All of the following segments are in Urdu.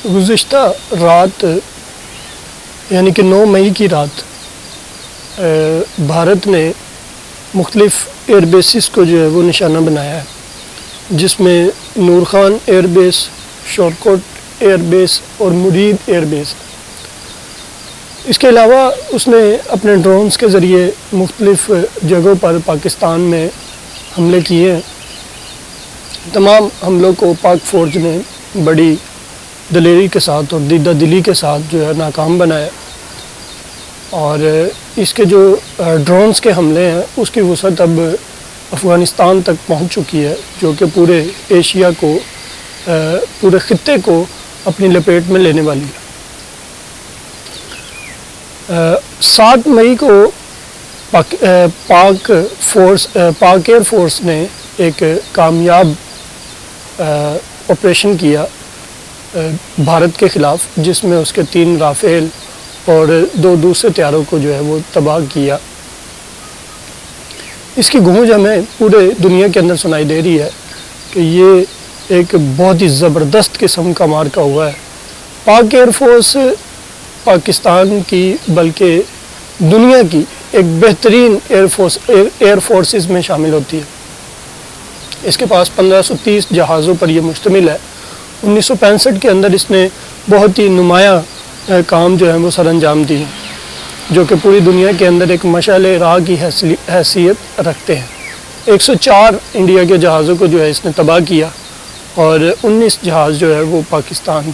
گزشتہ رات یعنی کہ 9 مئی کی رات بھارت نے مختلف ایئر بیسز کو جو ہے وہ نشانہ بنایا ہے، جس میں Noor Khan air base, Shorkot air base اور مرید ایئر بیس۔ اس کے علاوہ اس نے اپنے ڈرونز کے ذریعے مختلف جگہوں پر پاکستان میں حملے کیے ہیں۔ تمام حملوں کو پاک فوج نے بڑی دلیری کے ساتھ اور دیدہ دلی کے ساتھ جو ہے ناکام بنایا، اور اس کے جو ڈرونز کے حملے ہیں اس کی وسعت اب افغانستان تک پہنچ چکی ہے، جو کہ پورے ایشیا کو، پورے خطے کو اپنی لپیٹ میں لینے والی ہے۔ 7 مئی کو پاک ایئر فورس نے ایک کامیاب آپریشن کیا بھارت کے خلاف، جس میں اس کے 3 رافیل اور 2 دوسرے طیاروں کو جو ہے وہ تباہ کیا۔ اس کی گونج ہمیں پورے دنیا کے اندر سنائی دے رہی ہے کہ یہ ایک بہت ہی زبردست قسم کا مارکا ہوا ہے۔ پاک ایئر فورس پاکستان کی بلکہ دنیا کی ایک بہترین ایئر فورسز میں شامل ہوتی ہے۔ اس کے پاس 1530 جہازوں پر یہ مشتمل ہے۔ 1965 کے اندر اس نے بہت ہی نمایاں کام جو ہے وہ سر انجام دی ہیں، جو کہ پوری دنیا کے اندر ایک مشعل راہ کی حیثیت رکھتے ہیں۔ 104 انڈیا کے جہازوں کو جو ہے اس نے تباہ کیا، اور 19 جہاز جو ہے وہ پاکستان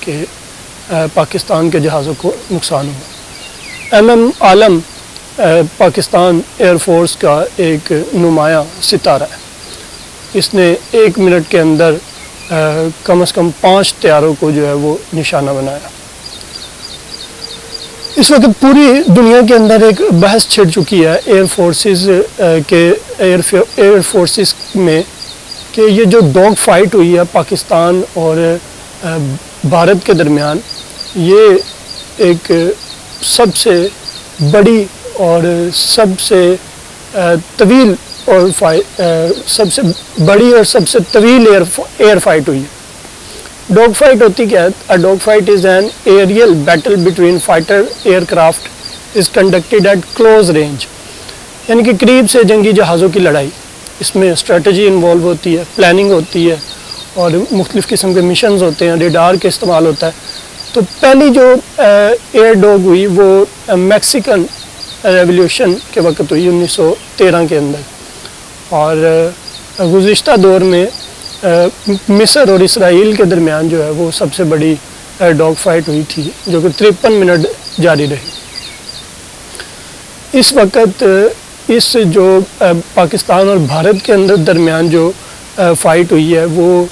کے جہازوں کو نقصان ہوا۔ MM عالم پاکستان ایئر فورس کا ایک نمایاں ستارہ ہے۔ اس نے 1 منٹ کے اندر کم از کم 5 طیاروں کو جو ہے وہ نشانہ بنایا۔ اس وقت پوری دنیا کے اندر ایک بحث چھڑ چکی ہے ایئر فورسز میں کہ یہ جو ڈاگ فائٹ ہوئی ہے پاکستان اور بھارت کے درمیان، یہ ایک سب سے بڑی اور سب سے طویل اور سب سے بڑی اور سب سے طویل ایئر فائٹ ہوئی ہے۔ ڈاگ فائٹ ہوتی کیا ہے؟ Dog fight is an aerial battle between fighter aircraft is conducted at close range, یعنی کہ قریب سے جنگی جہازوں کی لڑائی۔ اس میں اسٹریٹجی انوالو ہوتی ہے، پلاننگ ہوتی ہے، اور مختلف قسم کے مشنز ہوتے ہیں، ریڈار کا استعمال ہوتا ہے۔ تو پہلی جو ایئر ڈاگ ہوئی وہ میکسیکن ریولیوشن کے وقت ہوئی 1913 کے اندر، اور گزشتہ دور میں مصر اور اسرائیل کے درمیان جو ہے وہ سب سے بڑی ڈاگ فائٹ ہوئی تھی، جو کہ 53 منٹ جاری رہی۔ اس وقت اس جو پاکستان اور بھارت کے اندر درمیان جو فائٹ ہوئی ہے وہ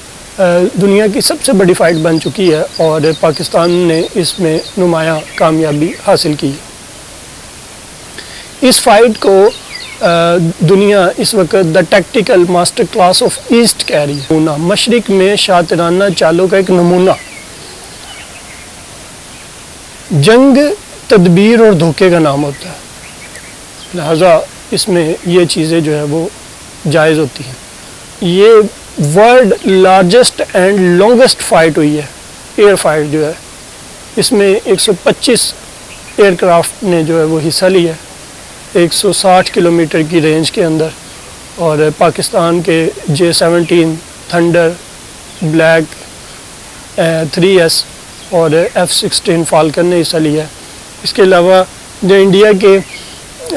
دنیا کی سب سے بڑی فائٹ بن چکی ہے، اور پاکستان نے اس میں نمایاں کامیابی حاصل کی۔ اس فائٹ کو دنیا اس وقت the tactical master class of east کہہ رہی ہے۔ مشرق میں شاطرانہ چالوں کا ایک نمونہ۔ جنگ تدبیر اور دھوکے کا نام ہوتا ہے، لہذا اس میں یہ چیزیں جو ہے وہ جائز ہوتی ہیں۔ یہ world largest and longest fight ہوئی ہے، ایئر فائٹ جو ہے، اس میں 125 ایئر کرافٹ نے جو ہے وہ حصہ لیا ہے 160 کلومیٹر کی رینج کے اندر، اور پاکستان کے J-17 تھنڈر، بلیک 3S اور F-16 فالکن نے حصہ لیا ہے۔ اس کے علاوہ جو انڈیا کے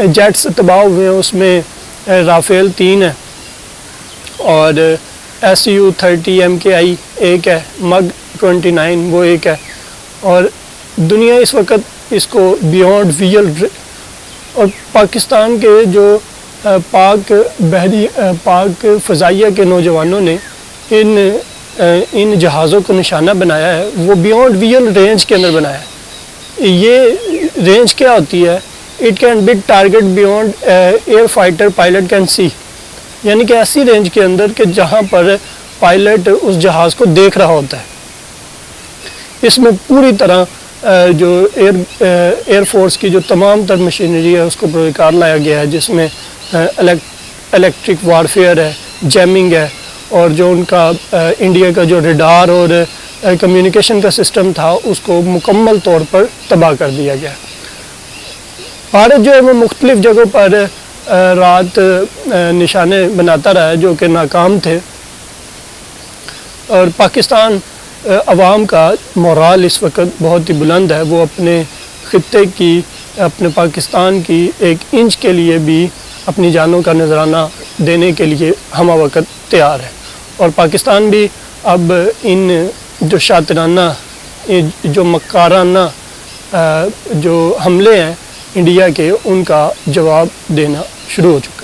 جیٹس تباہ ہوئے ہیں اس میں رافیل 3 ہے، اور Su-30 MKI ایک ہے، MiG 29 وہ ایک ہے، اور دنیا اس وقت اس کو بیونڈ ویئل، اور پاکستان کے جو پاک فضائیہ کے نوجوانوں نے ان جہازوں کو نشانہ بنایا ہے، وہ بیونڈ ویئل رینج کے اندر بنایا ہے۔ یہ رینج کیا ہوتی ہے؟ It can be target beyond air fighter pilot can see, یعنی کہ ایسی رینج کے اندر کہ جہاں پر پائلٹ اس جہاز کو دیکھ رہا ہوتا ہے۔ اس میں پوری طرح جو ایئر فورس کی جو تمام تر مشینری ہے اس کو پروکار لایا گیا ہے، جس میں الیکٹرک وارفیئر ہے، جیمنگ ہے، اور جو ان کا انڈیا کا جو ریڈار اور کمیونیکیشن کا سسٹم تھا اس کو مکمل طور پر تباہ کر دیا گیا۔ بھارت جو ہے وہ مختلف جگہوں پر رات نشانے بناتا رہا ہے جو کہ ناکام تھے، اور پاکستان عوام کا مورال اس وقت بہت ہی بلند ہے، وہ اپنے خطے کی، اپنے پاکستان کی ایک انچ کے لیے بھی اپنی جانوں کا نذرانہ دینے کے لیے ہمہ وقت تیار ہے، اور پاکستان بھی اب ان جو شاطرانہ، جو مکارانہ جو حملے ہیں انڈیا کے، ان کا جواب دینا شروع ہو چکا ہے۔